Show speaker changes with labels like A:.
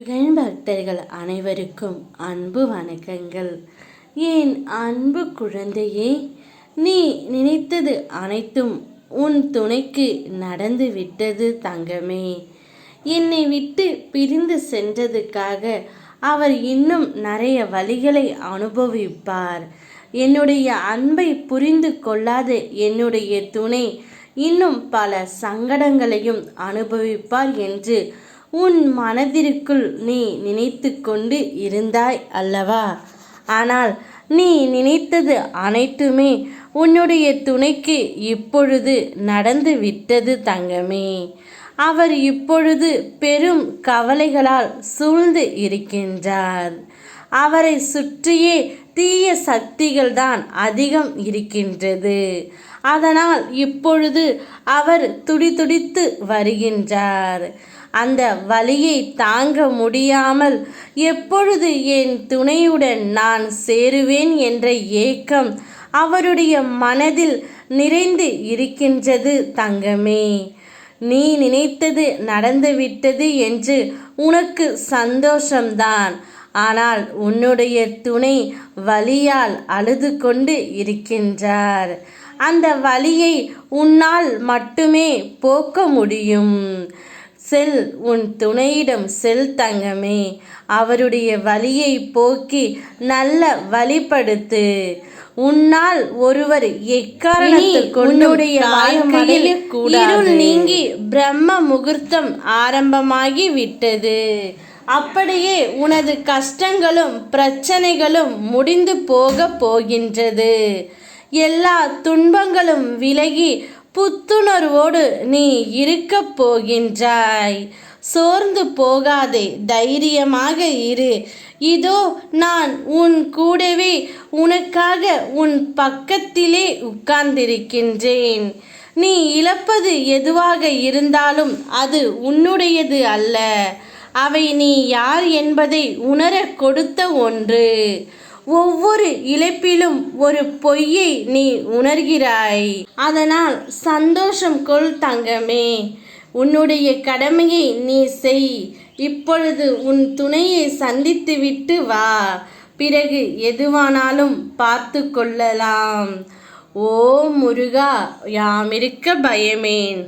A: முருகன் பக்தர்கள் அனைவருக்கும் அன்பு வணக்கங்கள். என் அன்பு குழந்தையே, நீ நினைத்தது அனைத்தும் உன் துணைக்கு நடந்து விட்டது தங்கமே. என்னை விட்டு பிரிந்து சென்றதுக்காக அவர் இன்னும் நிறைய வழிகளை அனுபவிப்பார். என்னுடைய அன்பை புரிந்து கொள்ளாத என்னுடைய துணை இன்னும் பல சங்கடங்களையும் அனுபவிப்பார் என்று உன் மனதிற்குள் நீ நினைத்து கொண்டு இருந்தாய் அல்லவா? ஆனால் நீ நினைத்தது அனைத்துமே உன்னுடைய துணைக்கு இப்பொழுது நடந்து விட்டது தங்கமே. அவர் இப்பொழுது பெரும் கவலைகளால் சூழ்ந்து இருக்கின்றார். அவரை சுற்றியே தீய சக்திகள் தான் அதிகம் இருக்கின்றது. அதனால் இப்பொழுது அவர் துடிதுடித்து வருகின்றார். அந்த வலியை தாங்க முடியாமல் எப்பொழுது என் துணையுடன் நான் சேருவேன் என்ற ஏக்கம் அவருடைய மனதில் நிறைந்து இருக்கின்றது தங்கமே. நீ நினைத்தது நடந்துவிட்டது என்று உனக்கு சந்தோஷம்தான். ஆனால் உன்னுடைய துணை வலியால் அழுது கொண்டு இருக்கின்றார். அந்த வலியை உன்னால் மட்டுமே போக்க முடியும். செல், உன் துணையிடம் செல் தங்கமே. அவருடைய வலியை போக்கி நல்ல வழிபடுத்து. உன்னால் ஒருவர் எக்காரணத்தை உன்னுடைய வாழ்க்கையில் இருள் நீங்கி பிரம்ம முகூர்த்தம் ஆரம்பமாகி விட்டது. அப்படியே உனது கஷ்டங்களும் பிரச்சனைகளும் முடிந்து போக போகின்றது. எல்லா துன்பங்களும் விலகி புத்துணர்வோடு நீ இருக்கப் போகின்றாய். சோர்ந்து போகாதே, தைரியமாக இரு. இதோ நான் உன் கூடவே உனக்காக உன் பக்கத்திலே உட்கார்ந்திருக்கின்றேன். நீ இழப்பது எதுவாக இருந்தாலும் அது உன்னுடையது அல்ல. அவை நீ யார் என்பதை உணரக் கொடுத்த ஒன்று. ஒவ்வொரு இழப்பிலும் ஒரு பொய்யை நீ உணர்கிறாய். அதனால் சந்தோஷம் கொள் தங்கமே. உன்னுடைய கடமையை நீ செய். இப்பொழுது உன் துணையை சந்தித்து விட்டு வா. பிறகு எதுவானாலும் பார்த்து கொள்ளலாம். ஓ முருகா, யாமிருக்க பயமேன்.